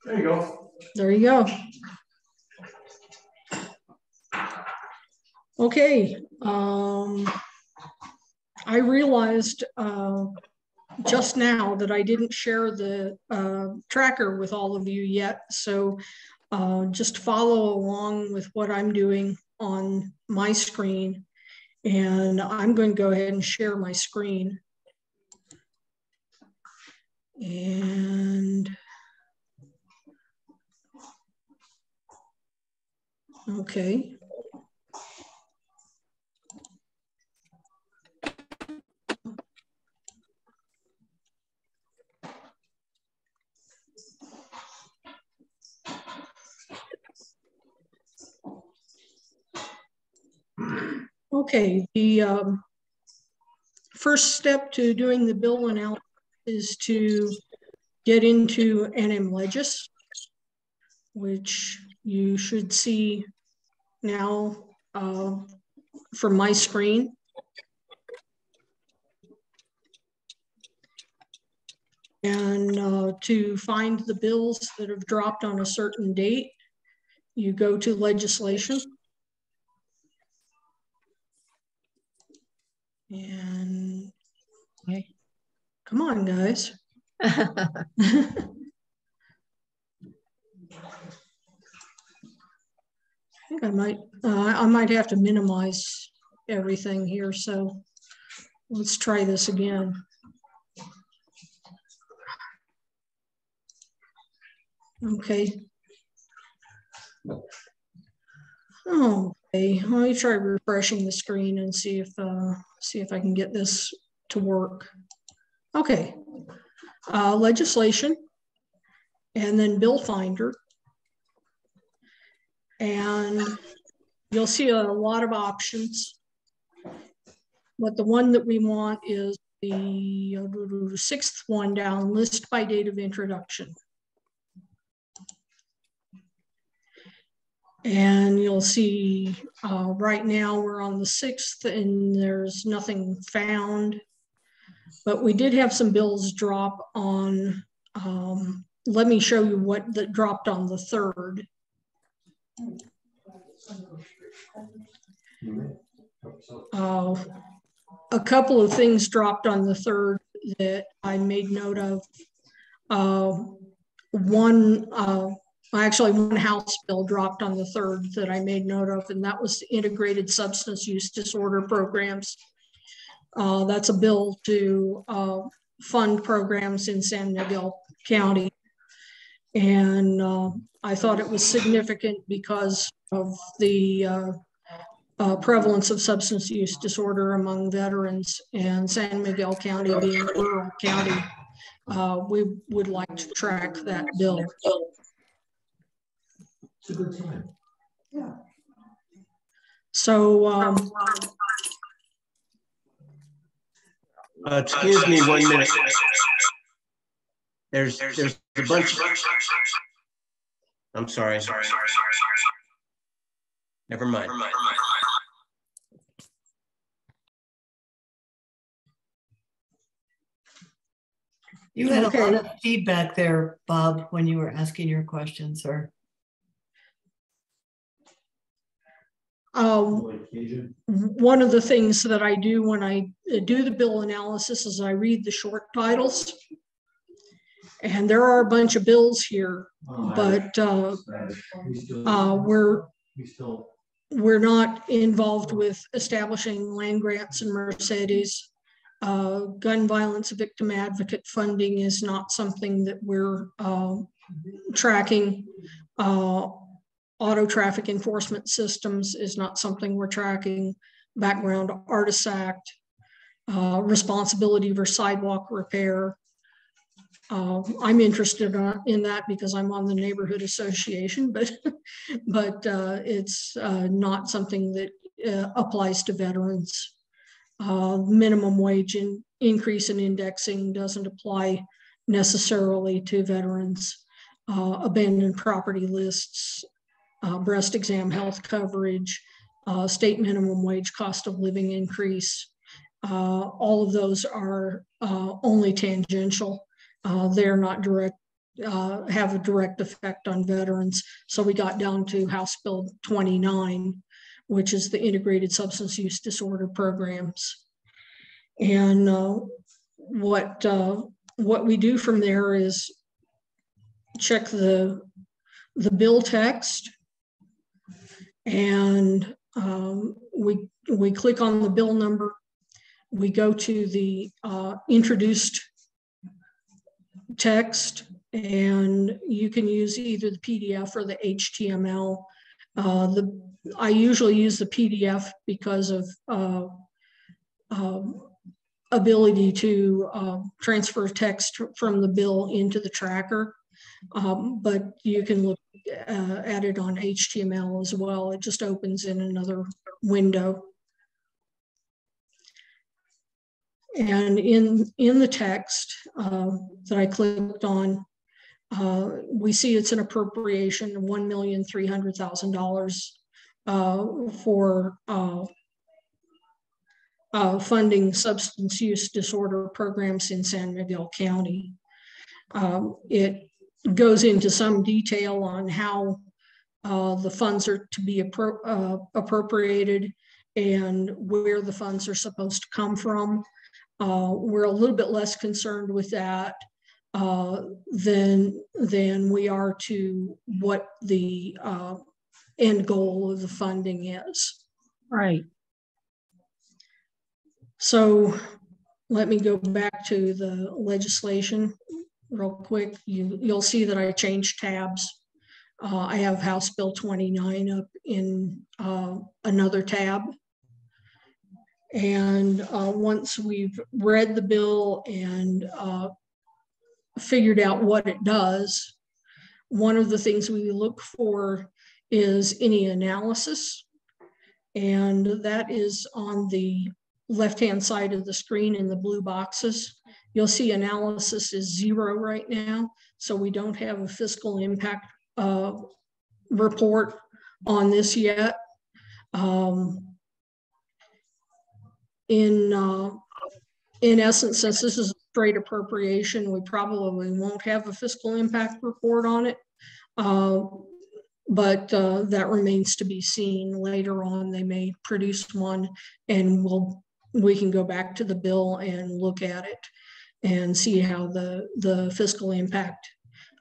There you go. There you go. Okay. I realized just now that I didn't share the tracker with all of you yet. So just follow along with what I'm doing on my screen. And I'm going to go ahead and share my screen. And okay. Okay, the first step to doing the bill analysis is to get into NMLegis, which you should see now from my screen. And to find the bills that have dropped on a certain date, you go to legislation. And okay. Come on, guys. I think I might have to minimize everything here. So let's try this again. Okay. Okay, let me try refreshing the screen and see if I can get this to work. Okay, legislation, and then bill finder, and you'll see a lot of options. But the one that we want is the sixth one down, list by date of introduction. And you'll see right now we're on the 6th and there's nothing found, but we did have some bills drop on, let me show you what that dropped on the 3rd. A couple of things dropped on the 3rd that I made note of. Actually, one House bill dropped on the 3rd that I made note of, and that was the Integrated Substance Use Disorder Programs. That's a bill to fund programs in San Miguel County. And I thought it was significant because of the prevalence of substance use disorder among veterans, and San Miguel County being a rural county. We would like to track that bill. It's a good time. Yeah. So, excuse me 1 minute. There's a bunch. I'm sorry. Never mind. You had a lot of feedback there, Bob, when you were asking your question, sir. One of the things that I do when I do the bill analysis is I read the short titles. And there are a bunch of bills here, but we're not involved with establishing land grants in Mercedes. Gun violence victim advocate funding is not something that we're tracking. Auto traffic enforcement systems is not something we're tracking. Background Artists Act, responsibility for sidewalk repair. I'm interested in that because I'm on the neighborhood association, but it's not something that applies to veterans. Minimum wage increase in indexing doesn't apply necessarily to veterans. Abandoned property lists, breast exam health coverage, state minimum wage cost of living increase. All of those are only tangential they're not direct, have a direct effect on veterans. So we got down to House Bill 29, which is the Integrated Substance Use Disorder Programs. And what we do from there is check the bill text, and we click on the bill number. We go to the introduced text, and you can use either the PDF or the HTML. I usually use the PDF because of ability to transfer text from the bill into the tracker, but you can look at it on HTML as well. It just opens in another window. And in the text that I clicked on, we see it's an appropriation of $1,300,000 for funding substance use disorder programs in San Miguel County. It goes into some detail on how the funds are to be appropriated and where the funds are supposed to come from. We're a little bit less concerned with that than we are to what the end goal of the funding is. Right. So let me go back to the legislation real quick. You'll see that I changed tabs. I have House Bill 29 up in another tab. And once we've read the bill and figured out what it does, one of the things we look for is any analysis. And that is on the left-hand side of the screen in the blue boxes. You'll see analysis is 0 right now. So we don't have a fiscal impact report on this yet. In essence, since this is a straight appropriation, we probably won't have a fiscal impact report on it. But that remains to be seen. Later on, they may produce one, and we can go back to the bill and look at it and see how the fiscal impact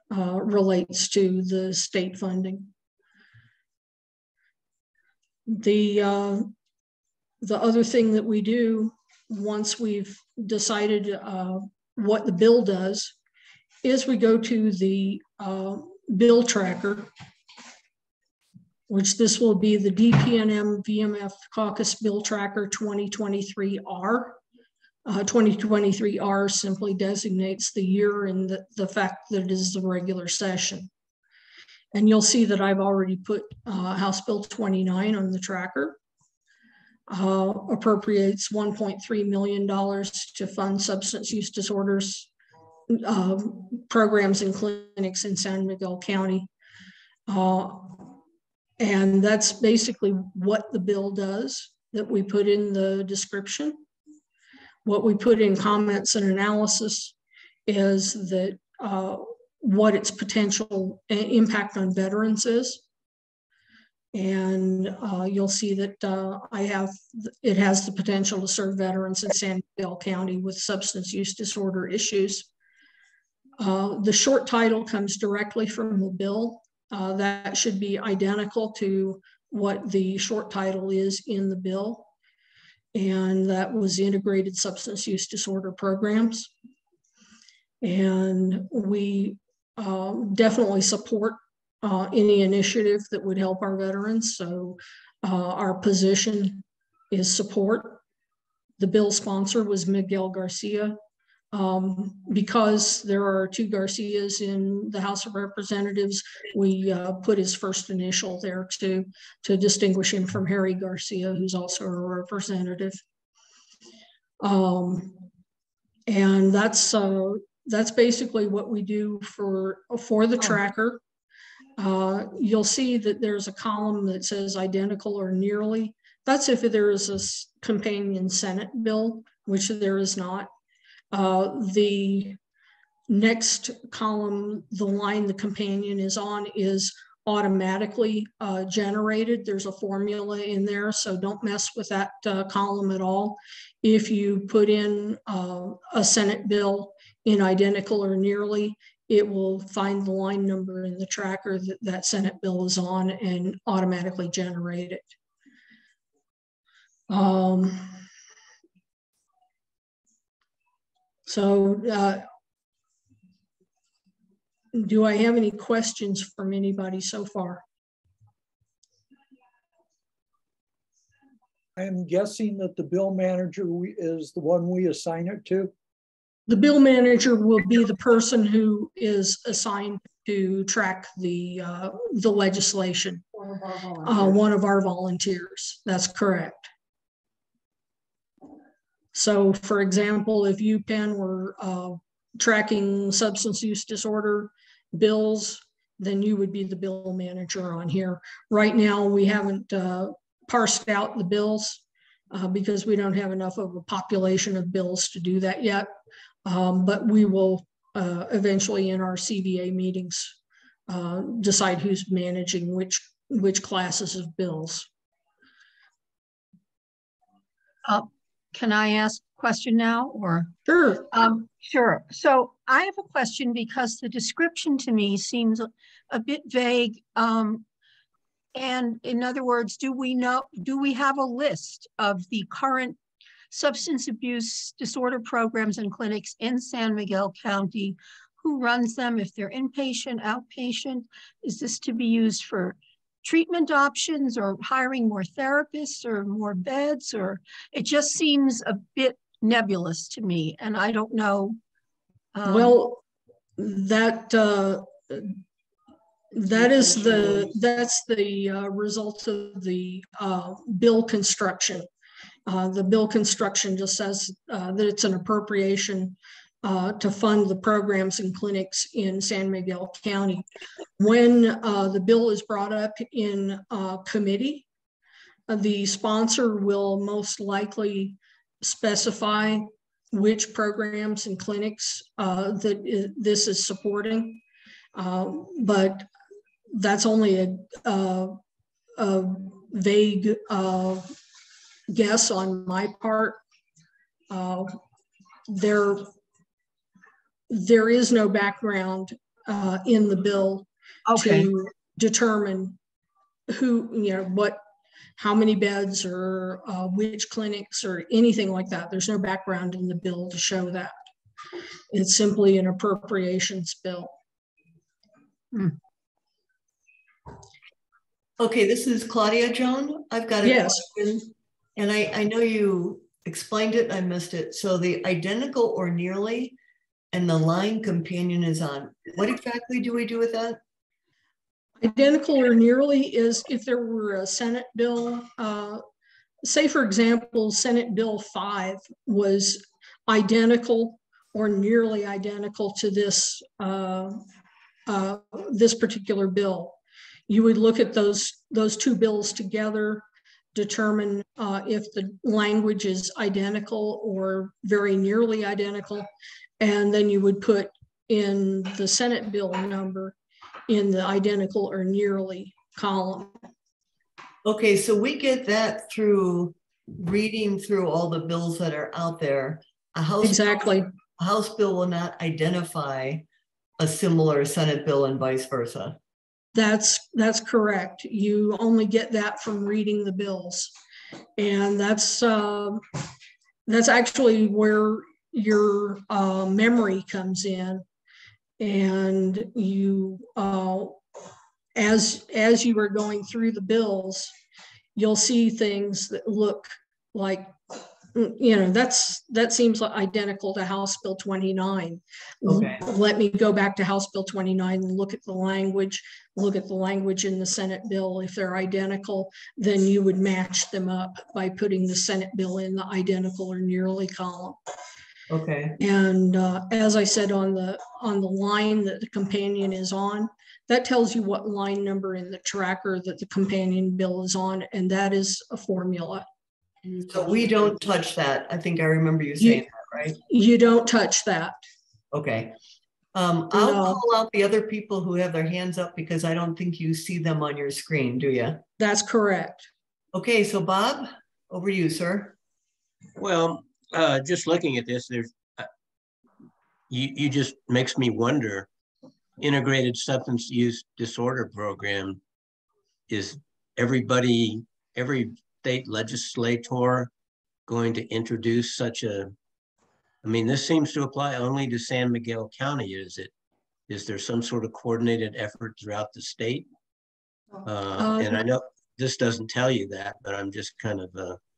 relates to the state funding. The other thing that we do once we've decided what the bill does is we go to the bill tracker, which this will be the DPNM VMF Caucus Bill Tracker 2023R. 2023R simply designates the year and the fact that it is the regular session. And you'll see that I've already put House Bill 29 on the tracker. Appropriates $1.3 million to fund substance use disorders programs and clinics in San Miguel County. And that's basically what the bill does that we put in the description. What we put in comments and analysis is that what its potential impact on veterans is. And you'll see that it has the potential to serve veterans in San Miguel County with substance use disorder issues. The short title comes directly from the bill. That should be identical to what the short title is in the bill. And that was Integrated Substance Use Disorder Programs. And we definitely support any initiative that would help our veterans. So our position is support. The bill sponsor was Miguel Garcia. Because there are 2 Garcias in the House of Representatives, we put his first initial there to distinguish him from Harry Garcia, who's also a representative. And that's basically what we do for the tracker. You'll see that there's a column that says identical or nearly. That's if there is a companion Senate bill, which there is not. The next column, the line the companion is on is automatically generated. There's a formula in there, so don't mess with that column at all. If you put in a Senate bill in identical or nearly, it will find the line number in the tracker that that Senate bill is on and automatically generate it. Do I have any questions from anybody so far? I am guessing that the bill manager is the one we assign it to. The bill manager will be the person who is assigned to track the legislation. One of our volunteers. That's correct. So, for example, if UPenn were tracking substance use disorder bills, then you would be the bill manager on here. Right now, we haven't parsed out the bills because we don't have enough of a population of bills to do that yet. But we will eventually in our CBA meetings decide who's managing which classes of bills. Can I ask a question now, or? Sure. Sure. So I have a question because the description to me seems a bit vague. And in other words, do we have a list of the current substance abuse disorder programs and clinics in San Miguel County? Who runs them? If they're inpatient, outpatient? Is this to be used for treatment options or hiring more therapists or more beds? Or it just seems a bit nebulous to me, and I don't know. Well, that's the result of the bill construction. The bill construction just says that it's an appropriation to fund the programs and clinics in San Miguel County. When the bill is brought up in committee, the sponsor will most likely specify which programs and clinics this is supporting. But that's only a vague guess on my part. There is no background in the bill to determine how many beds or which clinics or anything like that. There's no background in the bill to show that. It's simply an appropriations bill. Okay, this is Claudia Joan. I've got a question, and I know you explained it, I missed it. So the identical or nearly and the line companion is on. What exactly do we do with that? Identical or nearly is if there were a Senate bill, say for example, Senate Bill 5 was identical or nearly identical to this this particular bill. You would look at those two bills together, determine if the language is identical or very nearly identical, and then you would put in the Senate bill number in the identical or nearly column. Okay, so we get that through reading through all the bills that are out there. A House bill will not identify a similar Senate bill and vice versa. That's correct. You only get that from reading the bills, and that's actually where your memory comes in. And you, as you are going through the bills, you'll see things that look like, that seems like identical to House Bill 29. Okay. Let me go back to House Bill 29 and look at the language in the Senate bill. If they're identical, then you would match them up by putting the Senate bill in the identical or nearly column. Okay. And as I said, on the line that the companion is on, that tells you what line number in the tracker that the companion bill is on, and that is a formula. So we don't touch that. I think I remember you saying that, right? You don't touch that. Okay. I'll No. call out the other people who have their hands up because I don't think you see them on your screen, do you? That's correct. Okay, so Bob, over to you, sir. Well, just looking at this, there's you just makes me wonder. Integrated substance use disorder program, is every state legislator going to introduce such a? I mean, this seems to apply only to San Miguel County. Is there some sort of coordinated effort throughout the state? And I know this doesn't tell you that, but I'm just kind of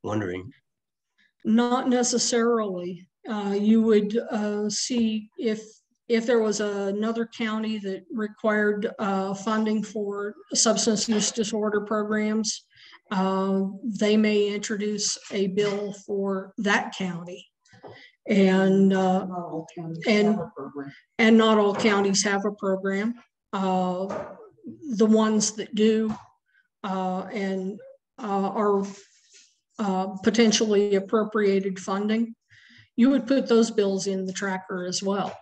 wondering. Not necessarily. You would see if there was another county that required funding for substance use disorder programs, they may introduce a bill for that county. And not all counties have a program. The ones that do and are potentially appropriated funding, you would put those bills in the tracker as well.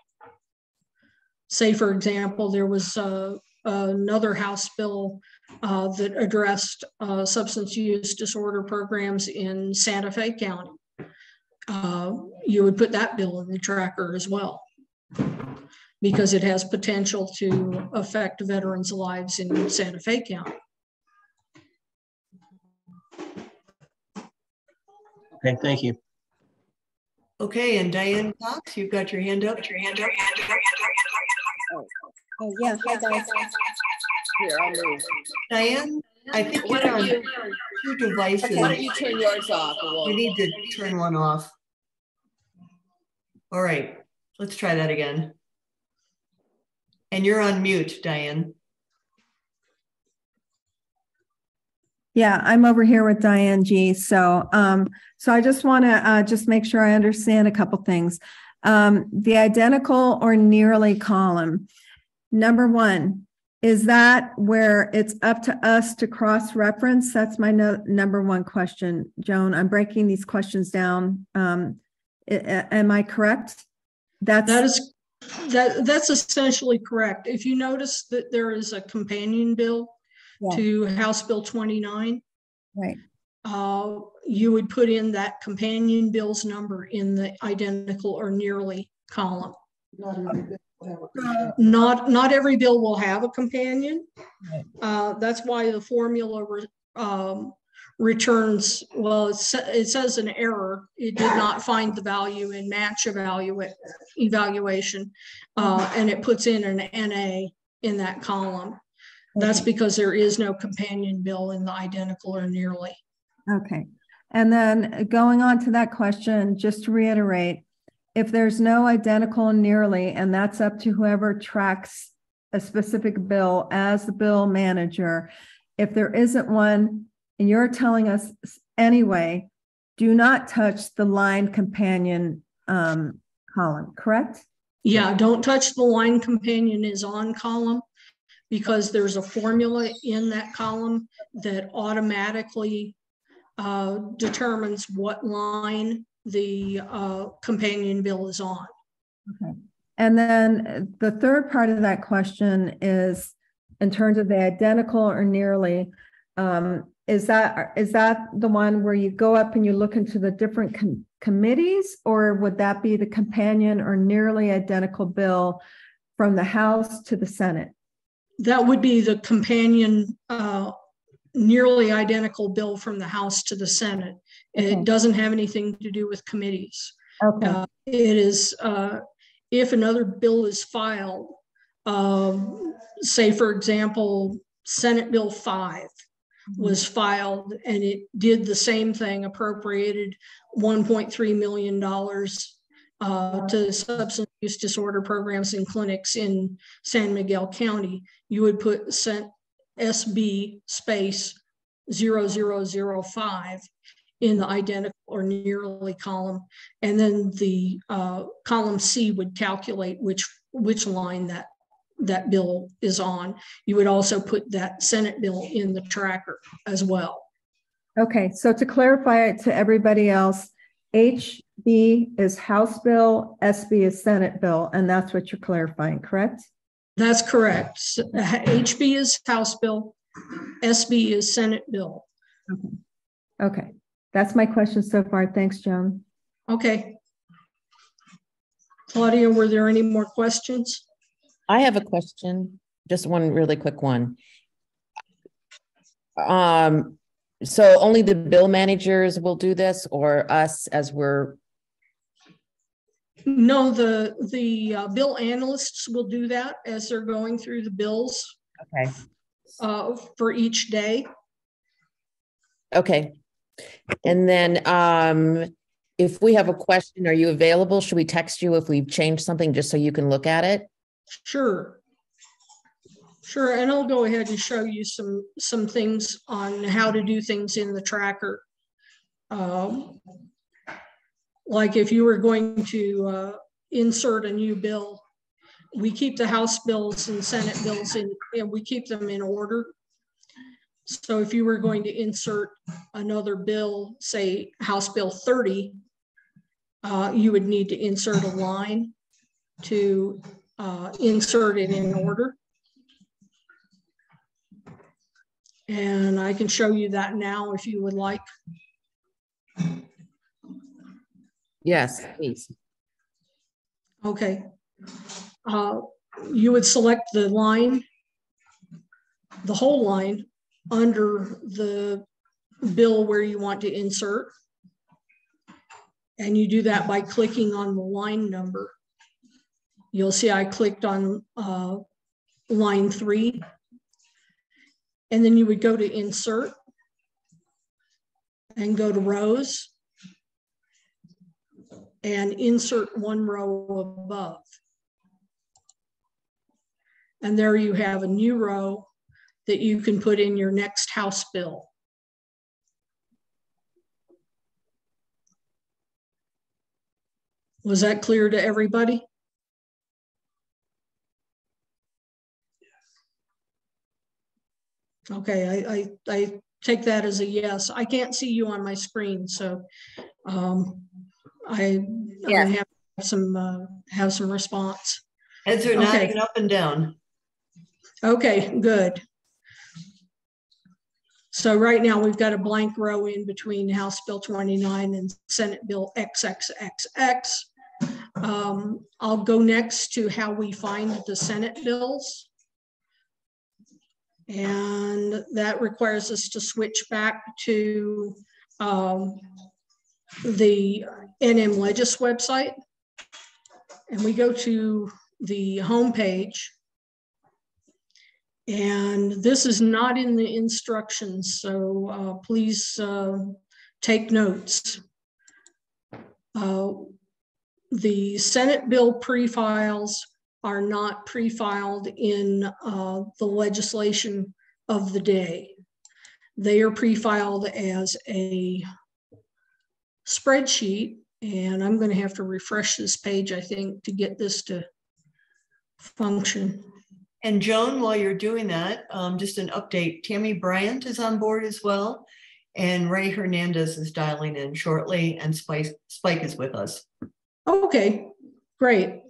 Say, for example, there was another House bill that addressed substance use disorder programs in Santa Fe County. You would put that bill in the tracker as well, because it has potential to affect veterans' lives in Santa Fe County. Okay, thank you. Okay, and Diane Cox, you've got your hand up. Oh yeah, hi guys. Here, I'll move. Diane, I think Why you're don't on you, two devices. why don't you turn yours off? You need to turn one off. All right, let's try that again. And you're on mute, Diane. Yeah, I'm over here with Diane G. So I just want to just make sure I understand a couple things. The identical or nearly column. Number one, is that where it's up to us to cross-reference? That's my number one question, Joan. I'm breaking these questions down. Am I correct? That's essentially correct. If you notice that there is a companion bill to House Bill 29, right? You would put in that companion bill's number in the identical or nearly column. Not every bill will have a companion. That's why the formula returns, well, it says an error. It did not find the value in match evaluation, and it puts in an NA in that column. That's because there is no companion bill in the identical or nearly. Okay. And then going on to that question, just to reiterate, if there's no identical and nearly, and that's up to whoever tracks a specific bill as the bill manager, if there isn't one, and you're telling us anyway, do not touch the line companion column, correct? Yeah, don't touch the line companion is on column, because there's a formula in that column that automatically determines what line the companion bill is on. Okay. And then the third part of that question is, in terms of the identical or nearly, is that the one where you go up and you look into the different committees, or would that be the companion or nearly identical bill from the House to the Senate? That would be the companion nearly identical bill from the House to the Senate. Okay. It doesn't have anything to do with committees. Okay. It is, if another bill is filed, say for example, Senate Bill 5 was filed and it did the same thing, appropriated $1.3 million to substance use disorder programs and clinics in San Miguel County. You would put SB space 0005 in the identical or nearly column, and then the column C would calculate which line that bill is on. You would also put that Senate bill in the tracker as well. Okay, so to clarify it to everybody else, HB is House Bill, SB is Senate Bill, and that's what you're clarifying, correct? That's correct. HB is House Bill, SB is Senate Bill. Okay. That's my question so far. Thanks, Joan. Okay. Claudia, were there any more questions? I have a question, just one really quick one. So only the bill managers will do this, or us as we're? No, the bill analysts will do that as they're going through the bills. Okay. For each day. Okay. And then if we have a question, are you available? Should we text you if we've changed something just so you can look at it? Sure. Sure, and I'll go ahead and show you some things on how to do things in the tracker. Like if you were going to insert a new bill, we keep the House bills and Senate bills in, and we keep them in order. So if you were going to insert another bill, say House Bill 30, you would need to insert a line to insert it in order. And I can show you that now if you would like. Yes, please. Okay. You would select the line, the whole line under the bill where you want to insert. And you do that by clicking on the line number. You'll see I clicked on line 3. And then you would go to insert and go to rows and insert one row above. And there you have a new row that you can put in your next House bill. Was that clear to everybody? Okay, I take that as a yes. I can't see you on my screen, so I'm gonna have some response. Heads are nodding up and down. Okay, good. So right now we've got a blank row in between House Bill 29 and Senate Bill XXXX. I'll go next to how we find the Senate bills. And that requires us to switch back to the NM Legis website. And we go to the home page. And this is not in the instructions, so please take notes. The Senate bill pre-files are not pre-filed in the legislation of the day. They are pre-filed as a spreadsheet, and I'm going to have to refresh this page, I think, to get this to function. And Joan, while you're doing that, just an update, Tammy Bryant is on board as well, and Ray Hernandez is dialing in shortly, and Spike is with us. Okay, great.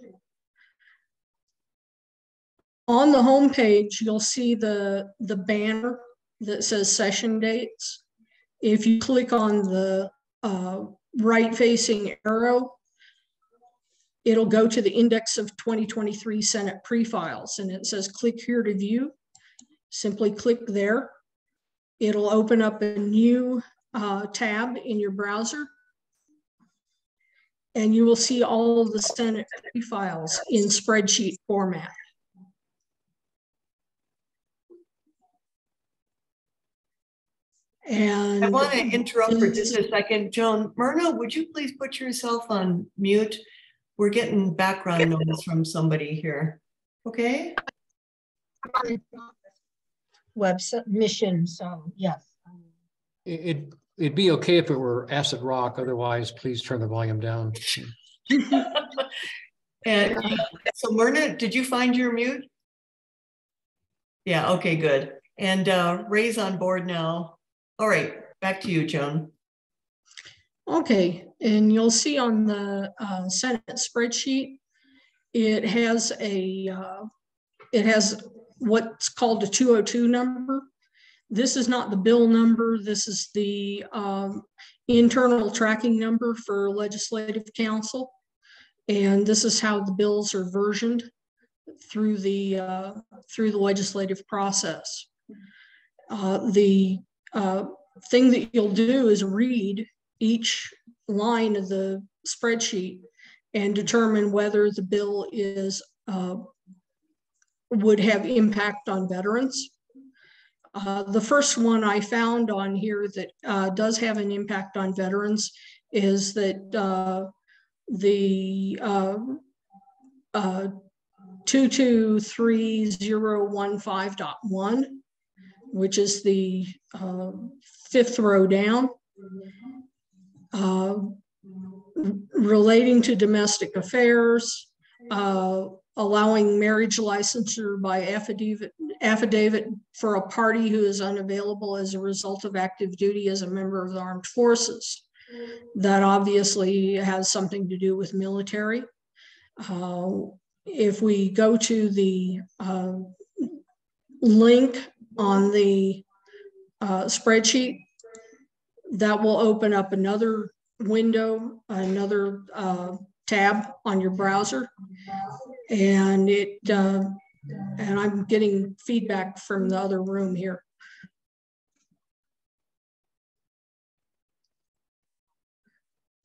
On the home page, you'll see the banner that says session dates. If you click on the right-facing arrow, it'll go to the index of 2023 Senate pre-files, and it says click here to view. Simply click there. It'll open up a new tab in your browser, and you will see all of the Senate pre-files in spreadsheet format. And I want to interrupt for just a second. Joan, Myrna, would you please put yourself on mute? We're getting background noise from somebody here. Okay. Web submission, so yes. It'd be okay if it were acid rock. Otherwise, please turn the volume down. And so Myrna, did you find your mute? Yeah, okay, good. And Ray's on board now. All right, back to you, Joan. Okay, and you'll see on the Senate spreadsheet, it has what's called a 202 number. This is not the bill number. This is the internal tracking number for Legislative Council. And this is how the bills are versioned through the legislative process. The thing that you'll do is read each line of the spreadsheet and determine whether the bill would have impact on veterans. The first one I found on here that does have an impact on veterans is that the 223015.1, which is the fifth row down, relating to domestic affairs, allowing marriage licensure by affidavit for a party who is unavailable as a result of active duty as a member of the armed forces. That obviously has something to do with military. If we go to the link on the spreadsheet, that will open up another window, another tab on your browser, and and I'm getting feedback from the other room here.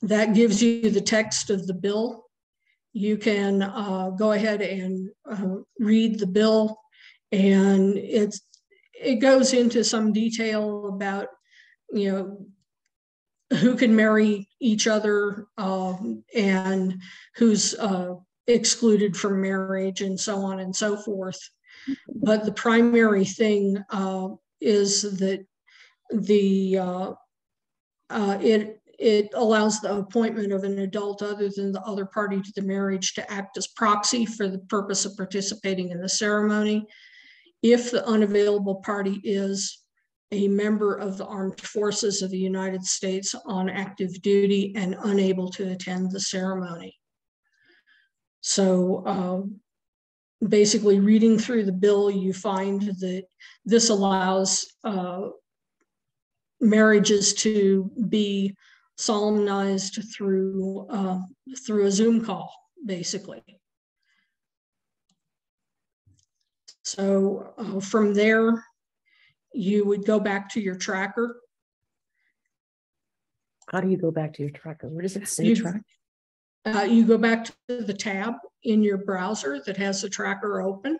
That gives you the text of the bill. You can go ahead and read the bill, and it goes into some detail about, you know, who can marry each other and who's excluded from marriage and so on and so forth. But the primary thing is that it allows the appointment of an adult other than the other party to the marriage to act as proxy for the purpose of participating in the ceremony if the unavailable party is a member of the armed forces of the United States on active duty and unable to attend the ceremony. So basically, reading through the bill, you find that this allows marriages to be solemnized through a Zoom call, basically. So from there, you would go back to your tracker. How do you go back to your tracker? Where does it say track? You go back to the tab in your browser that has the tracker open.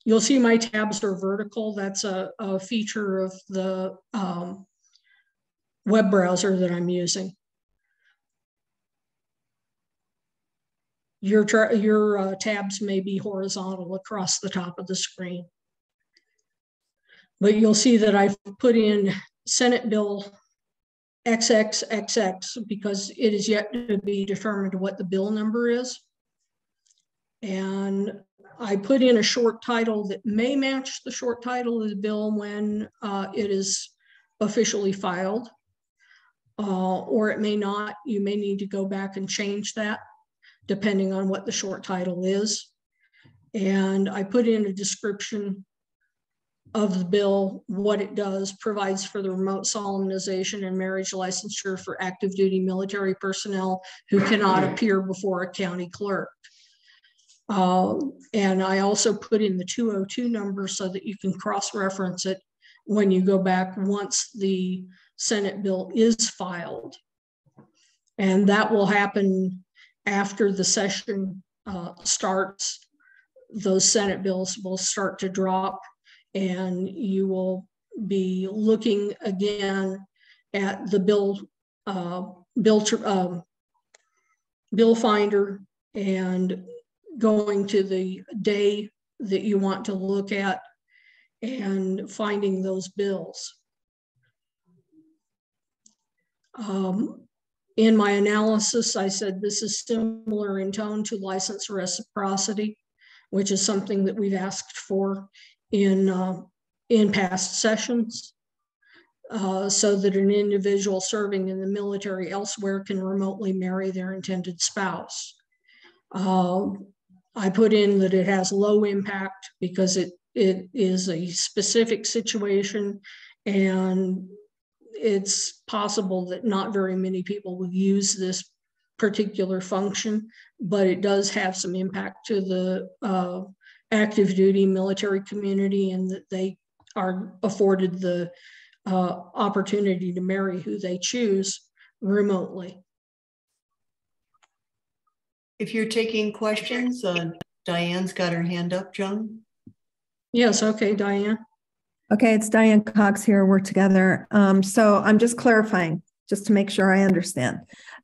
You'll see my tabs are vertical. That's a feature of the web browser that I'm using. Your tabs may be horizontal across the top of the screen. But you'll see that I've put in Senate Bill XXXX because it is yet to be determined what the bill number is. And I put in a short title that may match the short title of the bill when it is officially filed, or it may not. You may need to go back and change that depending on what the short title is. And I put in a description of the bill, what it does, provides for the remote solemnization and marriage licensure for active duty military personnel who cannot appear before a county clerk. And I also put in the 202 number so that you can cross-reference it when you go back once the Senate bill is filed. And that will happen after the session starts. Those Senate bills will start to drop, and you will be looking again at the bill finder and going to the day that you want to look at and finding those bills. In my analysis, I said this is similar in tone to license reciprocity, which is something that we've asked for in past sessions. so that an individual serving in the military elsewhere can remotely marry their intended spouse. I put in that it has low impact because it is a specific situation, and it's possible that not very many people will use this particular function, but it does have some impact to the active duty military community, and that they are afforded the opportunity to marry who they choose remotely. If you're taking questions, Diane's got her hand up, Joan. Yes, okay, Diane. Okay, it's Diane Cox here. We're together. So I'm just clarifying, just to make sure I understand.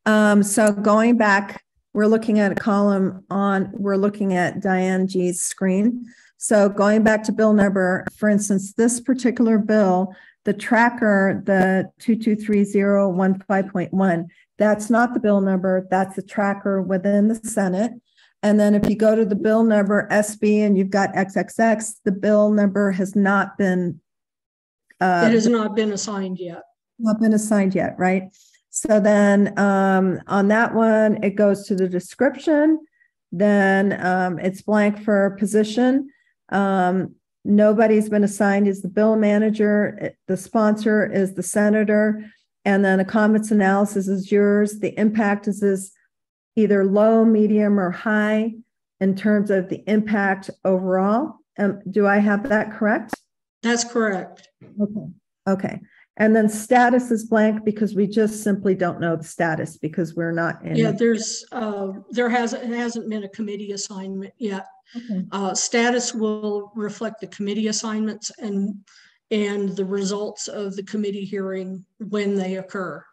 So going back, we're looking at a column we're looking at Diane G's screen. So going back to bill number, for instance, this particular bill, the tracker, the 223015.1, that's not the bill number, that's the tracker within the Senate. And then if you go to the bill number SB and you've got XXX, the bill number has not been it has not been assigned yet. Not been assigned yet, right? So then on that one, it goes to the description. Then it's blank for position. Nobody's been assigned as the bill manager. The sponsor is the senator. And then a comments analysis is yours. The impact is either low, medium, or high in terms of the impact overall. Do I have that correct? That's correct. Okay. Okay. And then status is blank because we just simply don't know the status because we're not in. Yeah, there hasn't been a committee assignment yet. Okay. Status will reflect the committee assignments and the results of the committee hearing when they occur.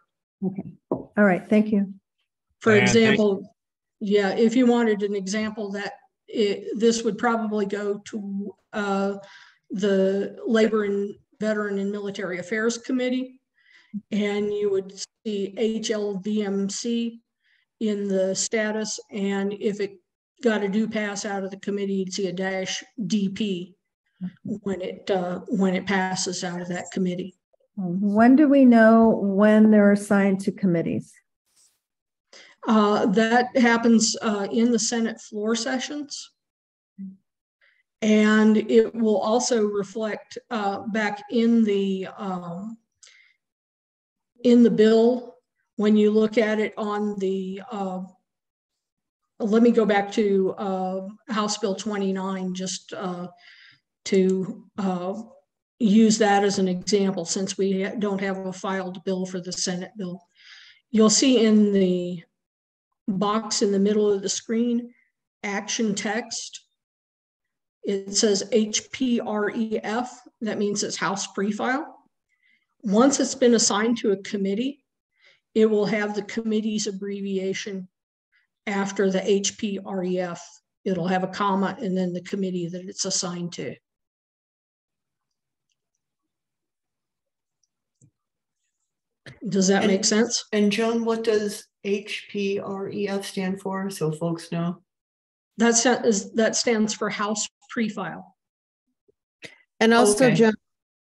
Okay. All right. Thank you. For example, yeah, if you wanted an example, this would probably go to the Labor and Veteran and Military Affairs Committee, and you would see HLVMC in the status, and if it got a do pass out of the committee, you'd see a -DP when it passes out of that committee. When do we know when they're assigned to committees? That happens in the Senate floor sessions. And it will also reflect back in the bill when you look at it on the. Let me go back to House Bill 29 just to use that as an example, since we don't have a filed bill for the Senate bill. You'll see in the box in the middle of the screen, action text. It says HPREF, that means it's House pre-file. Once it's been assigned to a committee, it will have the committee's abbreviation after the HPREF. It'll have a comma and then the committee that it's assigned to. Does that make sense? And Joan, what does HPREF stand for, so folks know? That stands for House pre-file. And also, Okay. Joan,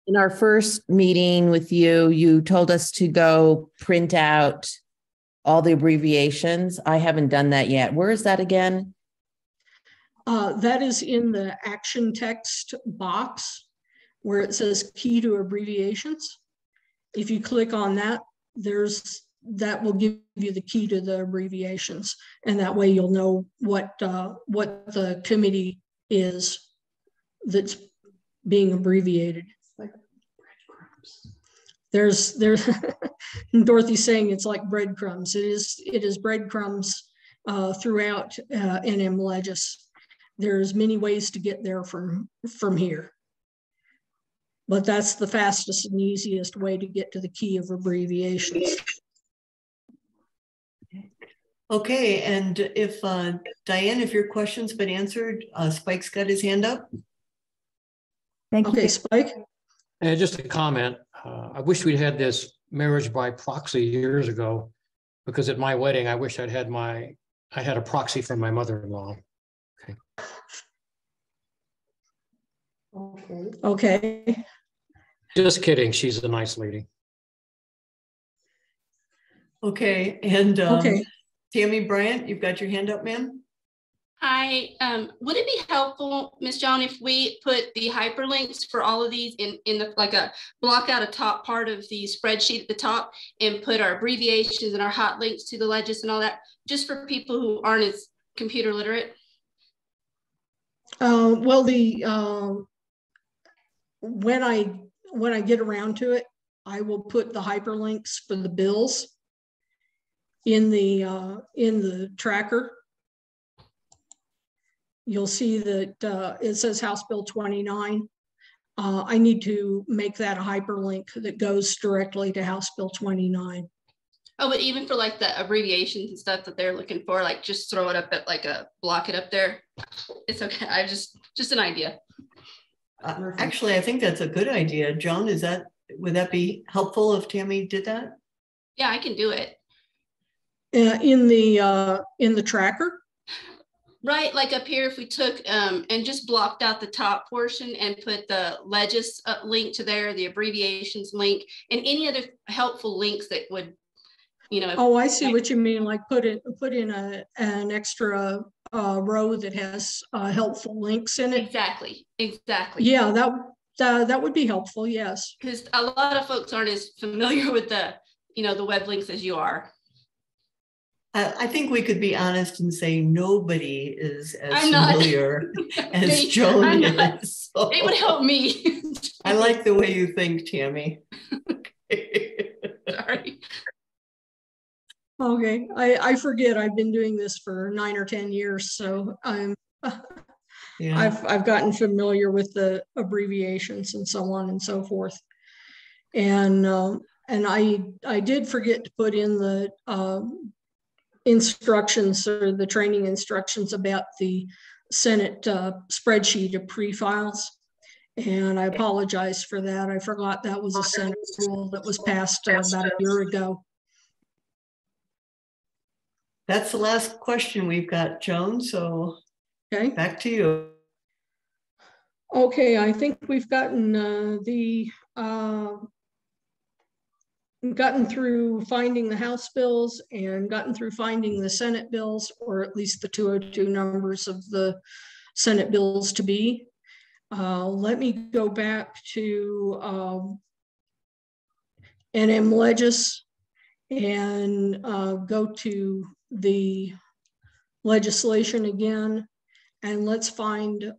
in our first meeting with you, you told us to go print out all the abbreviations. I haven't done that yet. Where is that again? That is in the action text box where it says key to abbreviations. If you click on that, that will give you the key to the abbreviations, and that way you'll know what the committee is that's being abbreviated. Like breadcrumbs. There's Dorothy's saying it's like breadcrumbs. It is breadcrumbs throughout NM Legis. There's many ways to get there from here, but that's the fastest and easiest way to get to the key of abbreviations. Okay, and if Diane, if your question's been answered, Spike's got his hand up. Thank you. Okay, Spike. And just a comment, I wish we'd had this marriage by proxy years ago, because at my wedding, I wish I had a proxy from my mother-in-law. Okay. Just kidding. She's a nice lady. Okay, and Okay. Tammy Bryant, you've got your hand up, ma'am. Hi, would it be helpful, Ms. John, if we put the hyperlinks for all of these in the, like a block out a top part of the spreadsheet at the top and put our abbreviations and our hot links to the legis and all that, just for people who aren't as computer literate? Well, when I get around to it, I will put the hyperlinks for the bills in the tracker. You'll see that it says House Bill 29. I need to make that a hyperlink that goes directly to House Bill 29. Oh, but even for like the abbreviations and stuff that they're looking for, like just throw it up at like block it up there. It's okay. I just an idea. Actually, I think that's a good idea. Joan, would that be helpful if Tammy did that? Yeah, I can do it. In the tracker? Right, like up here, if we took and just blocked out the top portion and put the legis link to there, the abbreviations link, and any other helpful links that would, you know. Oh, I see what you mean. Like put in an extra row that has helpful links in it. Exactly. Yeah, that would be helpful. Yes, because a lot of folks aren't as familiar with the web links as you are. I think we could be honest and say nobody is as familiar as Joan is. So. It would help me. I like the way you think, Tammy. Sorry. Okay, I forget. I've been doing this for 9 or 10 years, so I've gotten familiar with the abbreviations and so on and so forth. And I did forget to put in the instructions or the training instructions about the Senate spreadsheet of pre-files. And I apologize for that. I forgot that was a Senate rule that was passed about a year ago. That's the last question we've got, Joan. So okay, back to you. Okay, I think we've gotten gotten through finding the House bills and gotten through finding the Senate bills, or at least the 202 numbers of the Senate bills to be. Let me go back to NM Legis and go to the legislation again, and let's find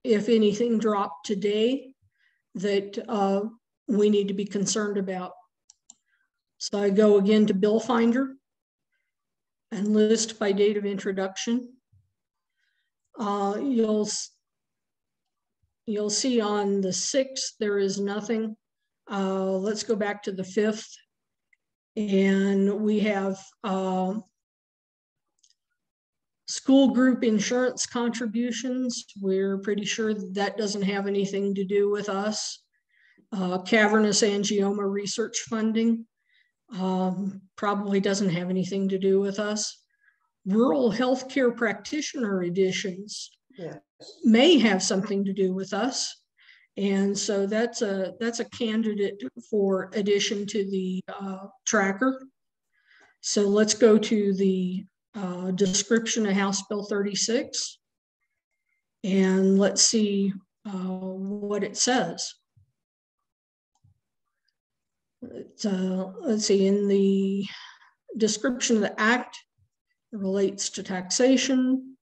if anything dropped today that we need to be concerned about. So I go again to Bill Finder and list by date of introduction. You'll see on the 6th, there is nothing. Let's go back to the 5th. And we have school group insurance contributions. We're pretty sure that doesn't have anything to do with us. Cavernous angioma research funding probably doesn't have anything to do with us. Rural healthcare practitioner additions may have something to do with us. And so that's a candidate for addition to the tracker. So let's go to the description of House Bill 36 and let's see what it says. Let's see, in the description of the act, it relates to taxation,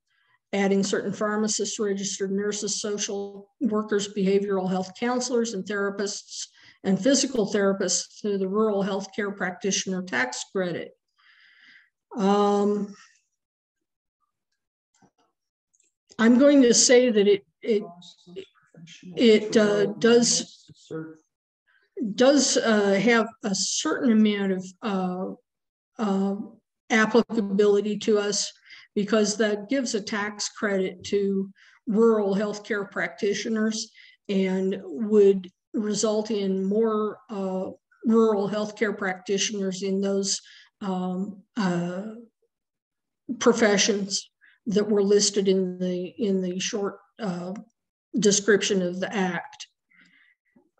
adding certain pharmacists, registered nurses, social workers, behavioral health counselors, and therapists and physical therapists to the rural healthcare practitioner tax credit. I'm going to say that it does have a certain amount of applicability to us, because that gives a tax credit to rural healthcare practitioners and would result in more rural healthcare practitioners in those professions that were listed in the short description of the act.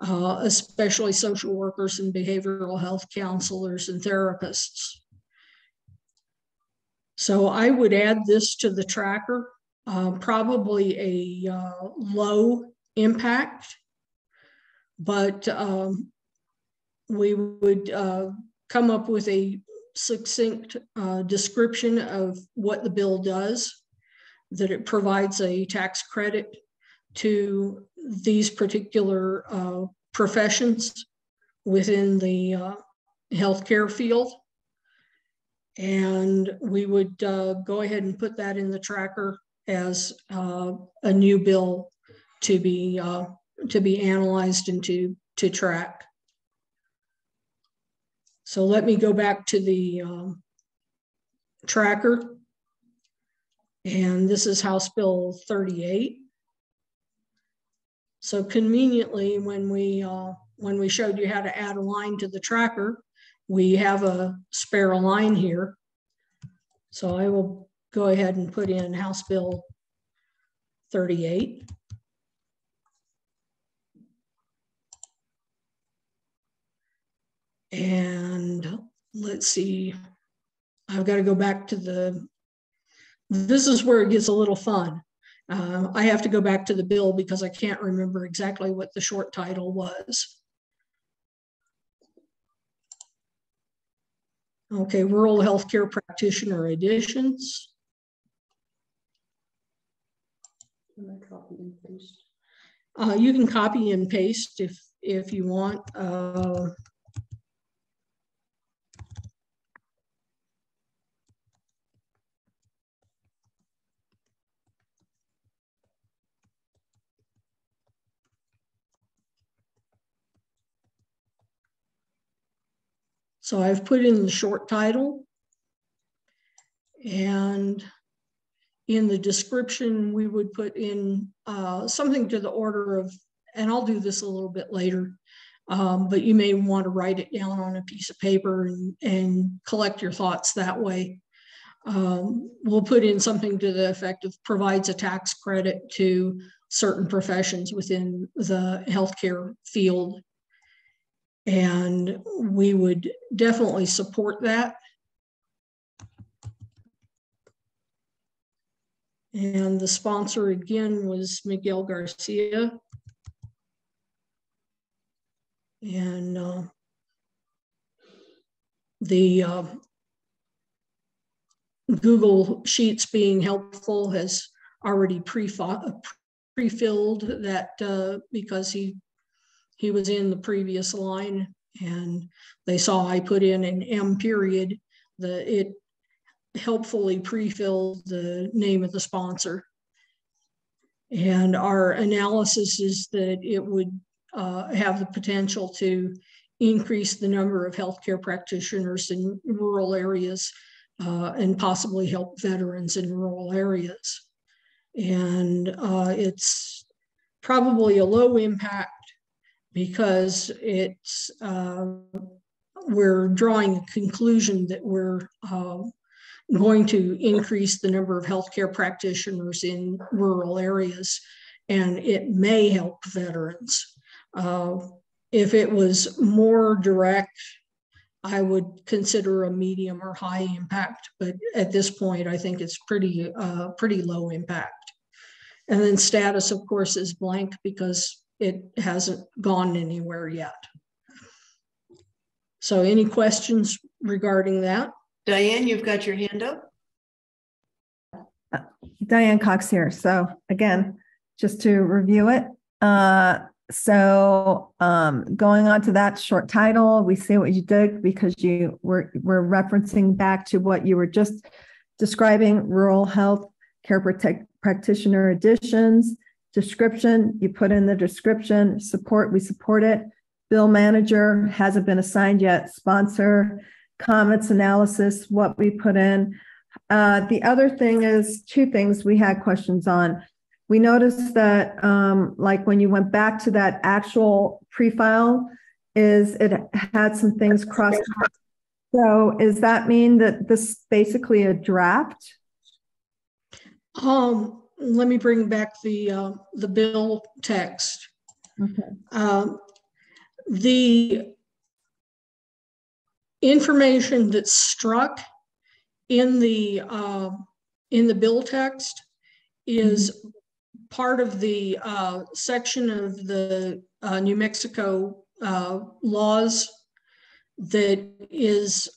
especially social workers and behavioral health counselors and therapists. So I would add this to the tracker, probably a low impact, but we would come up with a succinct description of what the bill does, that it provides a tax credit to these particular professions within the healthcare field. And we would go ahead and put that in the tracker as a new bill to be analyzed and to track. So let me go back to the tracker. And this is House Bill 38. So conveniently, when we showed you how to add a line to the tracker, we have a spare line here. So I will go ahead and put in House Bill 38. And let's see, I've got to go back to this is where it gets a little fun. I have to go back to the bill because I can't remember exactly what the short title was. Okay, rural healthcare practitioner additions. Can I copy and paste? You can copy and paste if you want. So I've put in the short title, and in the description, we would put in something to the order of, and I'll do this a little bit later, but you may want to write it down on a piece of paper and collect your thoughts that way. We'll put in something to the effect of provides a tax credit to certain professions within the healthcare field. And we would definitely support that. And the sponsor again was Miguel Garcia. And the Google Sheets being helpful has already pre-filled that because he was in the previous line and they saw I put in an M period, it helpfully pre-filled the name of the sponsor. And our analysis is that it would have the potential to increase the number of healthcare practitioners in rural areas and possibly help veterans in rural areas. And it's probably a low impact because it's we're drawing a conclusion that we're going to increase the number of healthcare practitioners in rural areas, and it may help veterans. If it was more direct, I would consider a medium or high impact, but at this point, I think it's pretty low impact. And then status, of course, is blank because it hasn't gone anywhere yet. So any questions regarding that? Diane, you've got your hand up. Diane Cox here. So again, just to review it. Going on to that short title, we see what you did because we're referencing back to what you were just describing, rural health care practitioner additions. Description, you put in the description. Support, we support it. Bill manager hasn't been assigned yet. Sponsor, comments, analysis, what we put in. The other thing is two things we had questions on. We noticed that like when you went back to that actual pre-file, it had some things crossed out. So does that mean that this is basically a draft? Let me bring back the bill text. Okay. The information that's struck in the bill text is part of the section of the New Mexico laws that is,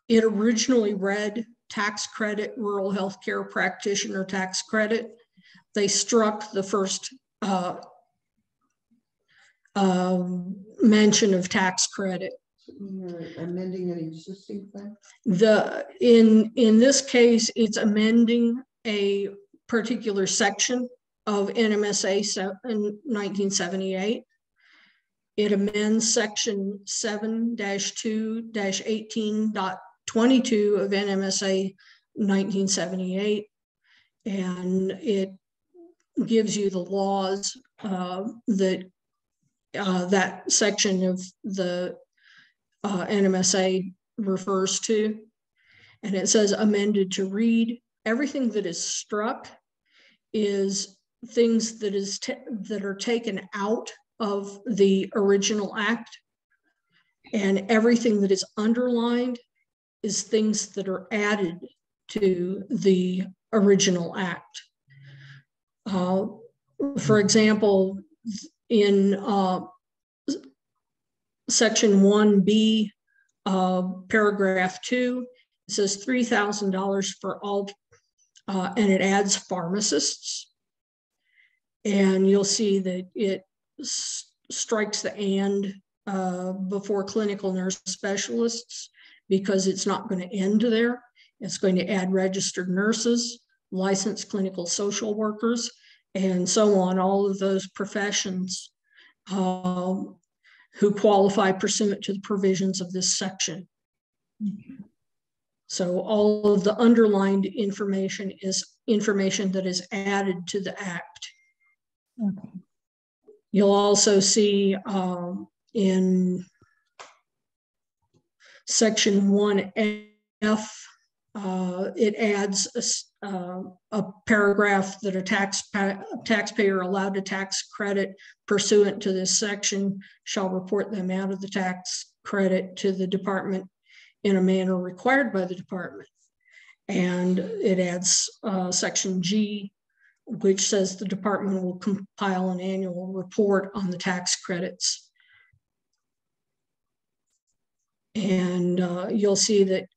it originally read tax credit, rural healthcare practitioner tax credit. They struck the first mention of tax credit. Amending an existing thing? In this case, it's amending a particular section of NMSA in 1978. It amends section 7-2-18.22 of NMSA 1978, and it gives you the laws that that section of the NMSA refers to. And it says amended to read, everything that is struck is things that are taken out of the original act, and everything that is underlined is things that are added to the original act. For example, in section 1B, paragraph 2, it says $3,000 for all, and it adds pharmacists. And you'll see that it strikes the "and" before clinical nurse specialists, because it's not going to end there. It's going to add registered nurses, licensed clinical social workers, and so on, all of those professions who qualify pursuant to the provisions of this section. So all of the underlined information is information that is added to the act. Okay. You'll also see in section 1F, it adds a paragraph that a taxpayer allowed a tax credit pursuant to this section shall report the amount of the tax credit to the department in a manner required by the department. And it adds section G, which says the department will compile an annual report on the tax credits. And you'll see that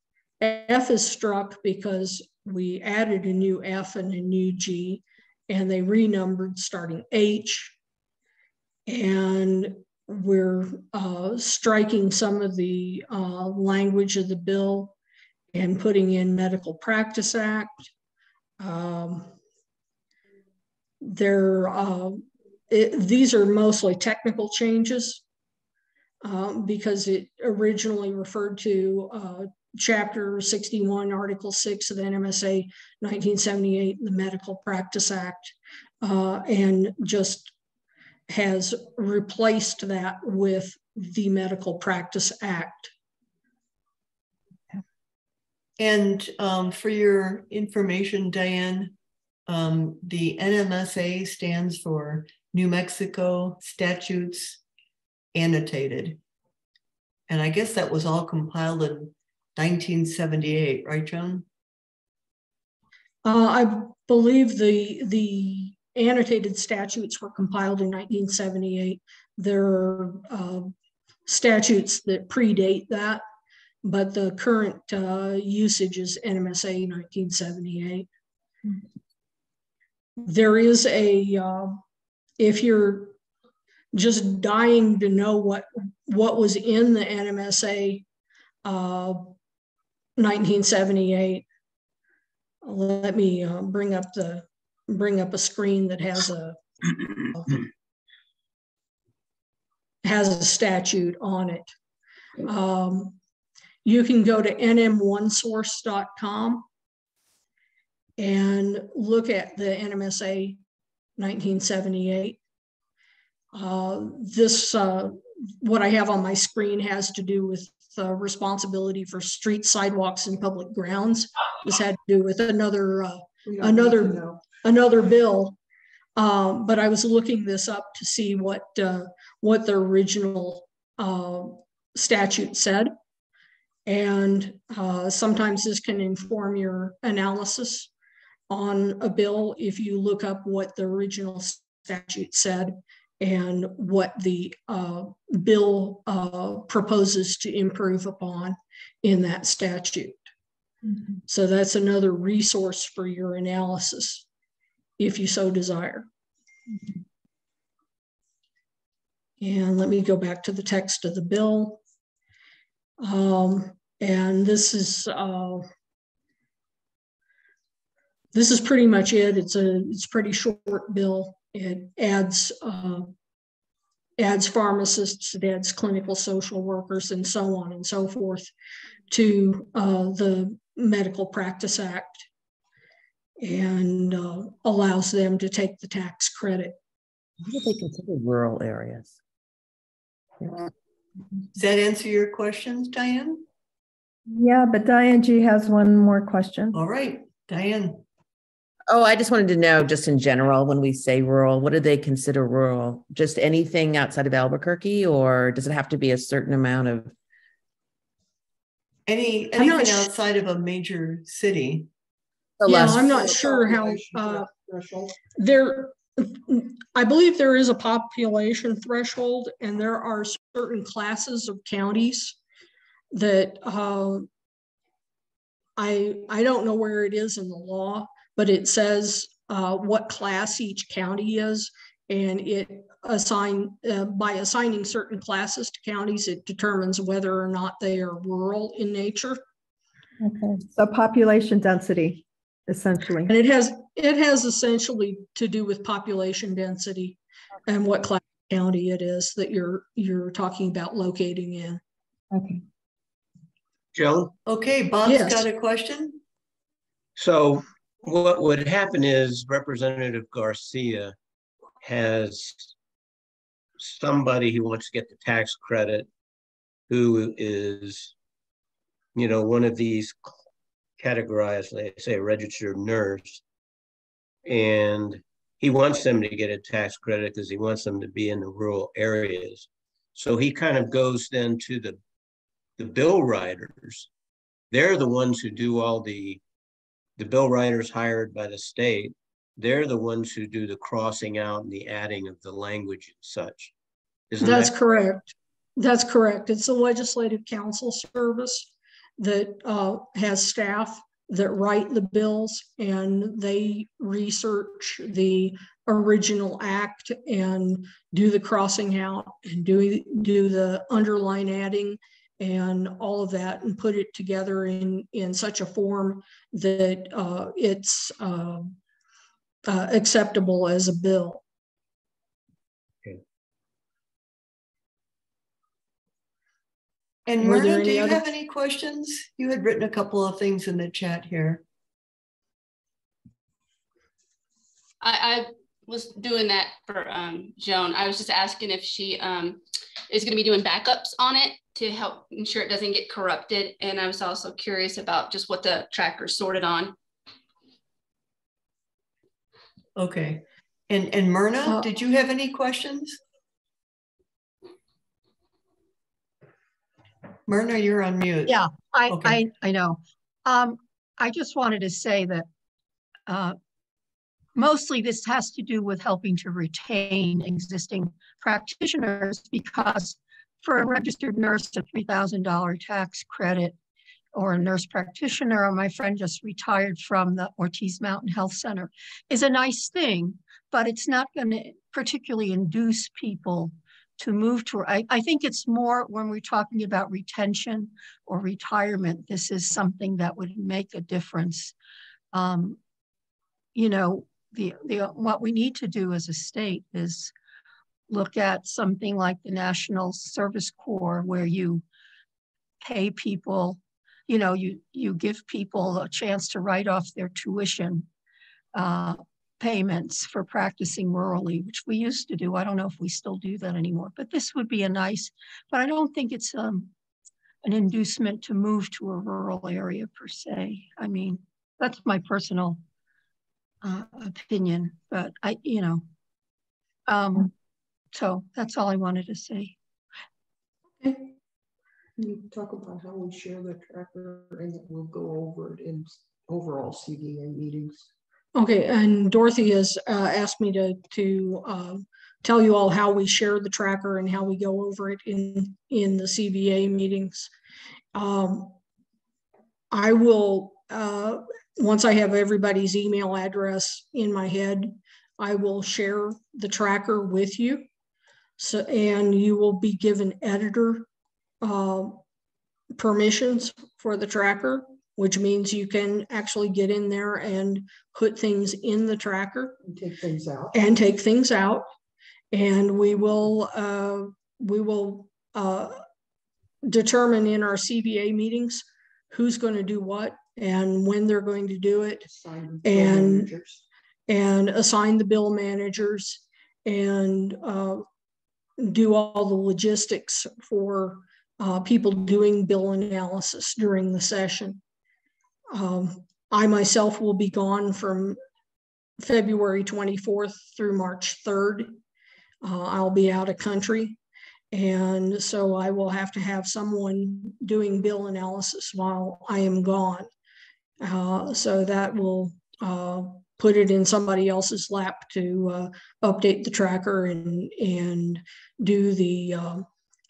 F is struck because we added a new F and a new G, and they renumbered starting H. And we're striking some of the language of the bill and putting in Medical Practice Act. These are mostly technical changes because it originally referred to Chapter 61, Article 6 of the NMSA 1978, the Medical Practice Act, and just has replaced that with the Medical Practice Act. And for your information, Diane, the NMSA stands for New Mexico Statutes Annotated. And I guess that was all compiled in 1978, right, Joan? I believe the annotated statutes were compiled in 1978. There are statutes that predate that, but the current usage is NMSA 1978. There is if you're just dying to know what was in the NMSA 1978, let me bring up a screen that has a statute on it. You can go to nm1source.com and look at the NMSA 1978. What I have on my screen has to do with responsibility for streets, sidewalks, and public grounds. This had to do with another bill. But I was looking this up to see what what the original statute said. And sometimes this can inform your analysis on a bill if you look up what the original statute said and what the bill proposes to improve upon in that statute. Mm-hmm. So that's another resource for your analysis, if you so desire. Mm-hmm. And let me go back to the text of the bill. And this is pretty much it. It's a pretty short bill. It adds pharmacists, it adds clinical social workers, and so on and so forth to the Medical Practice Act, and allows them to take the tax credit. What do they consider rural areas? Does that answer your questions, Diane? Yeah, but Diane G has one more question. All right, Diane. Oh, I just wanted to know, just in general, when we say rural, what do they consider rural? Just anything outside of Albuquerque, or does it have to be a certain amount of? Anything outside of a major city. Yeah, I'm not sure how I believe there is a population threshold, and there are certain classes of counties that I don't know where it is in the law, but it says what class each county is, and it by assigning certain classes to counties, it determines whether or not they are rural in nature. Okay, so population density, essentially. And it has essentially to do with population density and what class county it is that you're talking about locating in. Okay. Joan? Okay, Bob's got a question. So what would happen is Representative Garcia has somebody who wants to get the tax credit who is, you know, one of these categorized, let's say a registered nurse, and he wants them to get a tax credit because he wants them to be in the rural areas. So he kind of goes then to the bill writers. They're the ones who do all the bill writers hired by the state. They're the ones who do the crossing out and the adding of the language and such. That's correct. That's correct. It's a legislative council service that has staff that write the bills, and they research the original act and do the crossing out and do the underline adding and all of that, and put it together in such a form that it's acceptable as a bill. Okay. And Myrna, do you have any questions? You had written a couple of things in the chat here. I was doing that for Joan. I was just asking if she is going to be doing backups on it to help ensure it doesn't get corrupted. And I was also curious about just what the tracker's sorted on. Okay. And Myrna, did you have any questions? Myrna, you're on mute. Yeah, I know. I just wanted to say that mostly this has to do with helping to retain existing practitioners, because for a registered nurse, a $3,000 tax credit, or a nurse practitioner, or my friend just retired from the Ortiz Mountain Health Center, is a nice thing, but it's not going to particularly induce people to move to. I think it's more when we're talking about retention or retirement, this is something that would make a difference. You know, what we need to do as a state is look at something like the National Service Corps, where you pay people, you know, you give people a chance to write off their tuition payments for practicing rurally, which we used to do. I don't know if we still do that anymore, but this would be a nice, but I don't think it's an inducement to move to a rural area per se. I mean, that's my personal opinion, but So that's all I wanted to say. Okay. You talk about how we share the tracker and that we'll go over it in overall CDA meetings. Okay, and Dorothy has asked me to tell you all how we share the tracker and how we go over it in the CBA meetings. I will, once I have everybody's email address in my head, I will share the tracker with you. So, and you will be given editor permissions for the tracker, which means you can actually get in there and put things in the tracker and take things out. And we will determine in our CBA meetings who's going to do what and when they're going to do it, and assign the bill managers and do all the logistics for people doing bill analysis during the session. I myself will be gone from February 24th through March 3rd. I'll be out of country. And so I will have to have someone doing bill analysis while I am gone. So that will put it in somebody else's lap to update the tracker and do the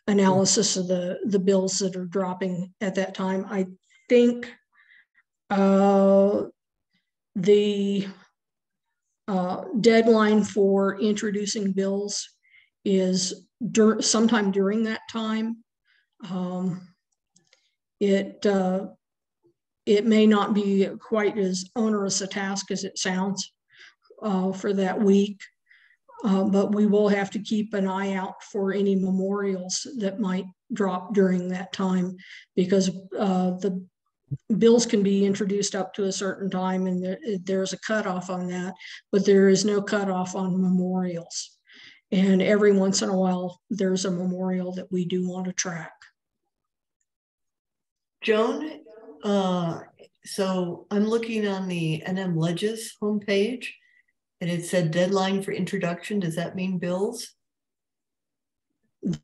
analysis of the bills that are dropping at that time. I think the deadline for introducing bills is sometime during that time. It may not be quite as onerous a task as it sounds for that week, but we will have to keep an eye out for any memorials that might drop during that time, because the bills can be introduced up to a certain time and there's a cutoff on that, but there is no cutoff on memorials. And every once in a while, there's a memorial that we do want to track. Joan, so I'm looking on the NM Ledges homepage, and it said deadline for introduction. Does that mean bills?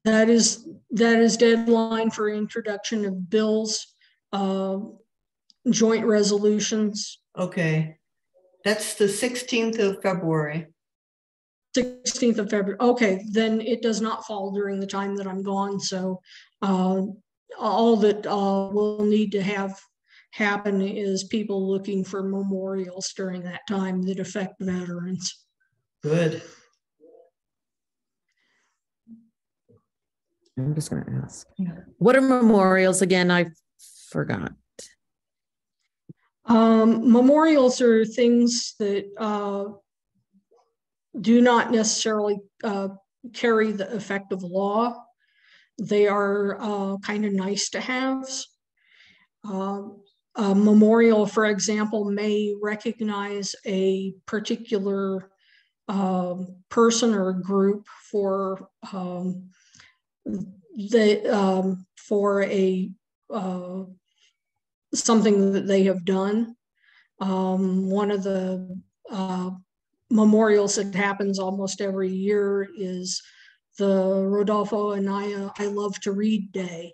That is deadline for introduction of bills, joint resolutions. Okay, that's the 16th of February. 16th of February. Okay, then it does not fall during the time that I'm gone. So all that we'll need to have happen is people looking for memorials during that time that affect veterans. Good. I'm just going to ask. What are memorials again? I forgot. Memorials are things that do not necessarily carry the effect of law. They are kind of nice to haves. A memorial, for example, may recognize a particular person or group for something that they have done. One of the memorials that happens almost every year is the Rodolfo Anaya I Love to Read Day.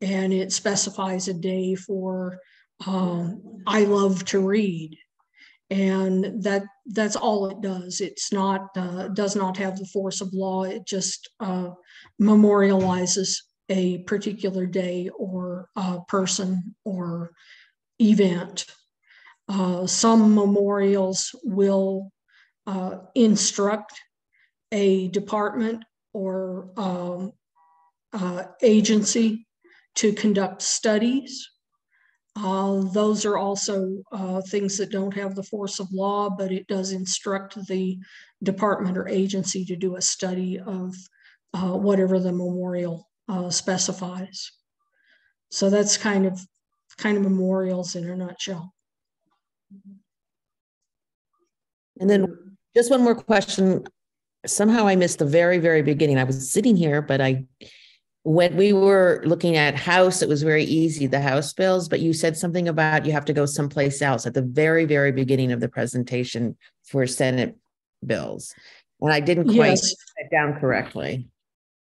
And it specifies a day for I love to read. And that's all it does. It's not, does not have the force of law. It just memorializes a particular day or person or event. Some memorials will instruct a department or agency to conduct studies. Those are also things that don't have the force of law, but it does instruct the department or agency to do a study of whatever the memorial specifies. So that's kind of memorials in a nutshell. And then just one more question. Somehow I missed the very, very beginning. I was sitting here, but when we were looking at House, it was very easy, the House bills, but you said something about you have to go someplace else at the very, very beginning of the presentation for Senate bills. And I didn't quite Yes. write it down correctly.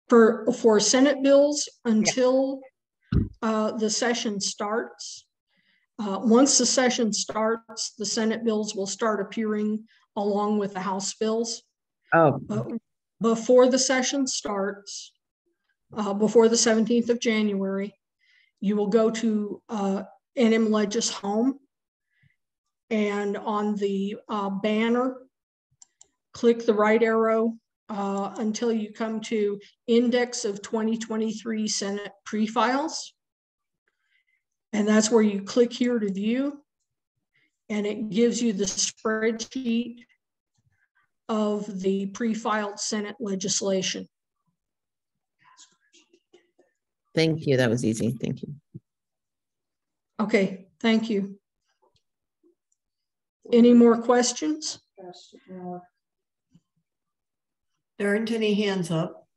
For Senate bills, until the session starts, once the session starts, the Senate bills will start appearing along with the House bills. Oh. Before the session starts, before the 17th of January, you will go to NM Legis Home, and on the banner, click the right arrow until you come to Index of 2023 Senate Pre-Files. And that's where you click here to view, and it gives you the spreadsheet of the pre-filed Senate legislation. Thank you. That was easy. Thank you. Okay, thank you. Any more questions? There aren't any hands up.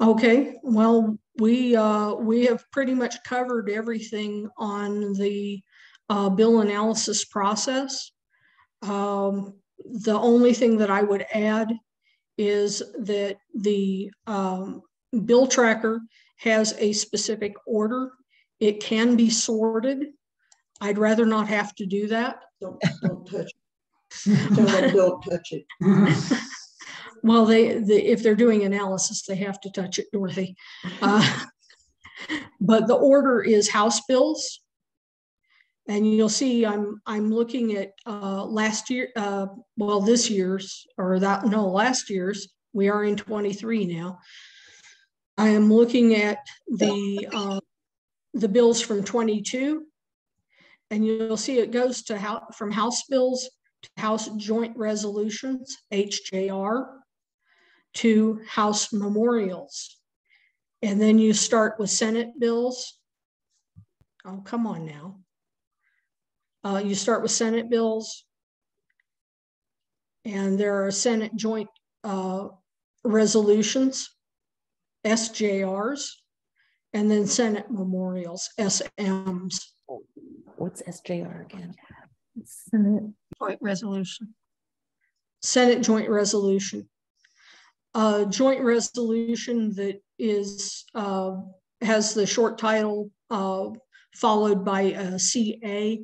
Okay, well, we have pretty much covered everything on the bill analysis process. The only thing that I would add is that the bill tracker has a specific order. It can be sorted. I'd rather not have to do that. Don't touch it. Don't touch it. Well, if they're doing analysis, they have to touch it, Dorothy. But the order is House bills. And you'll see I'm looking at last year, well, this year's, or that, no, last year's. We are in 23 now. I am looking at the bills from 22, and you'll see it goes to from House bills to House Joint Resolutions, HJR, to House Memorials. And then you start with Senate bills. Oh, come on now. You start with Senate bills, and there are Senate Joint Resolutions, SJRs, and then Senate Memorials, SMs. What's SJR again? Senate Joint Resolution. Senate Joint Resolution. Joint resolution that is has the short title followed by a CA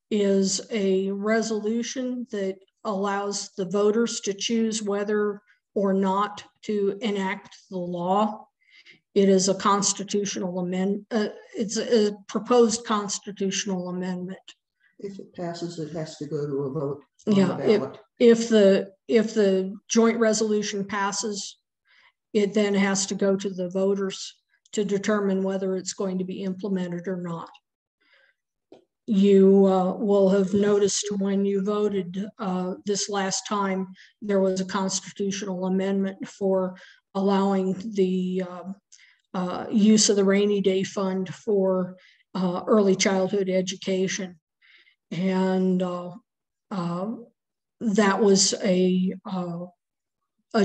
is a resolution that allows the voters to choose whether or not to enact the law. It is a constitutional amendment. It's a proposed constitutional amendment. If it passes, it has to go to a vote on Yeah, the ballot. if the joint resolution passes, it then has to go to the voters to determine whether it's going to be implemented or not. You will have noticed when you voted this last time, there was a constitutional amendment for allowing the use of the rainy day fund for early childhood education. And that was a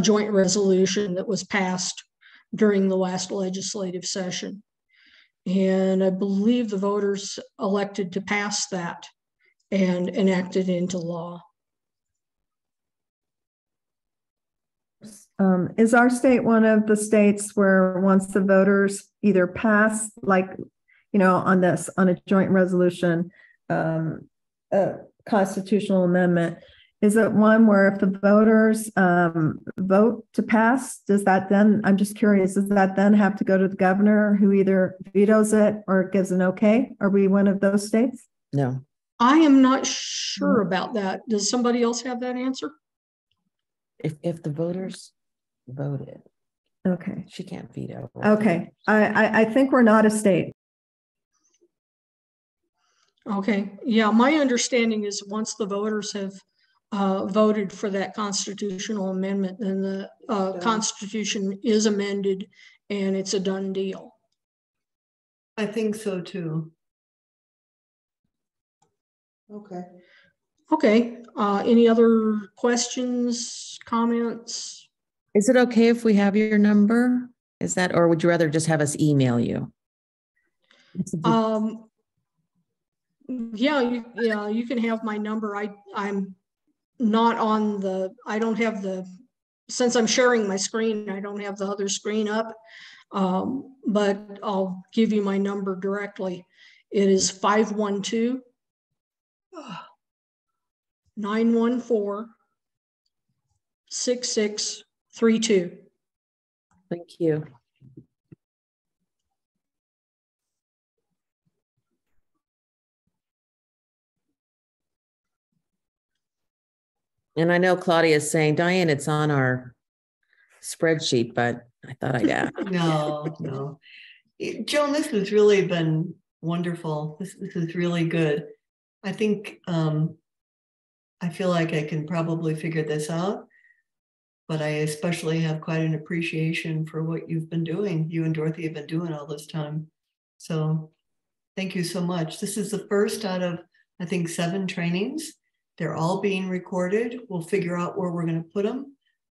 joint resolution that was passed during the last legislative session. And I believe the voters elected to pass that and enact it into law. Is our state one of the states where once the voters either pass, like, you know, on a joint resolution, a constitutional amendment, is it one where if the voters vote to pass, does that then, I'm just curious, does that then have to go to the governor who either vetoes it or gives an okay? Are we one of those states? No. I am not sure about that. Does somebody else have that answer? If the voters voted, okay, she can't veto. Okay, I think we're not a state. Okay, yeah, my understanding is once the voters have voted for that constitutional amendment, then the Constitution is amended and it's a done deal. I think so too. Okay. Okay, any other questions, comments? Is it okay if we have your number? Is that, or would you rather just have us email you? Yeah, you can have my number. I'm not on the, I don't have the, since I'm sharing my screen, I don't have the other screen up, but I'll give you my number directly. It is 512 914 6632. Thank you. And I know Claudia is saying, Diane, it's on our spreadsheet, but I thought I'd ask. No. Joan, this has really been wonderful. This is really good. I think I feel like I can probably figure this out, but I especially have quite an appreciation for what you've been doing. You and Dorothy have been doing all this time. So thank you so much. This is the first out of, I think, 7 trainings. They're all being recorded. We'll figure out where we're going to put them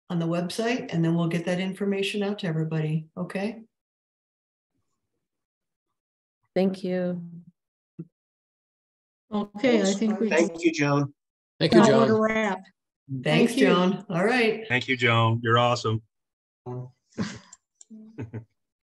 on the website, and then we'll get that information out to everybody. Okay. Thank you. Okay, I think we. Thank you, Joan. Thank you, Joan. A wrap. Thanks, Thank you. Joan. All right. Thank you, Joan. You're awesome.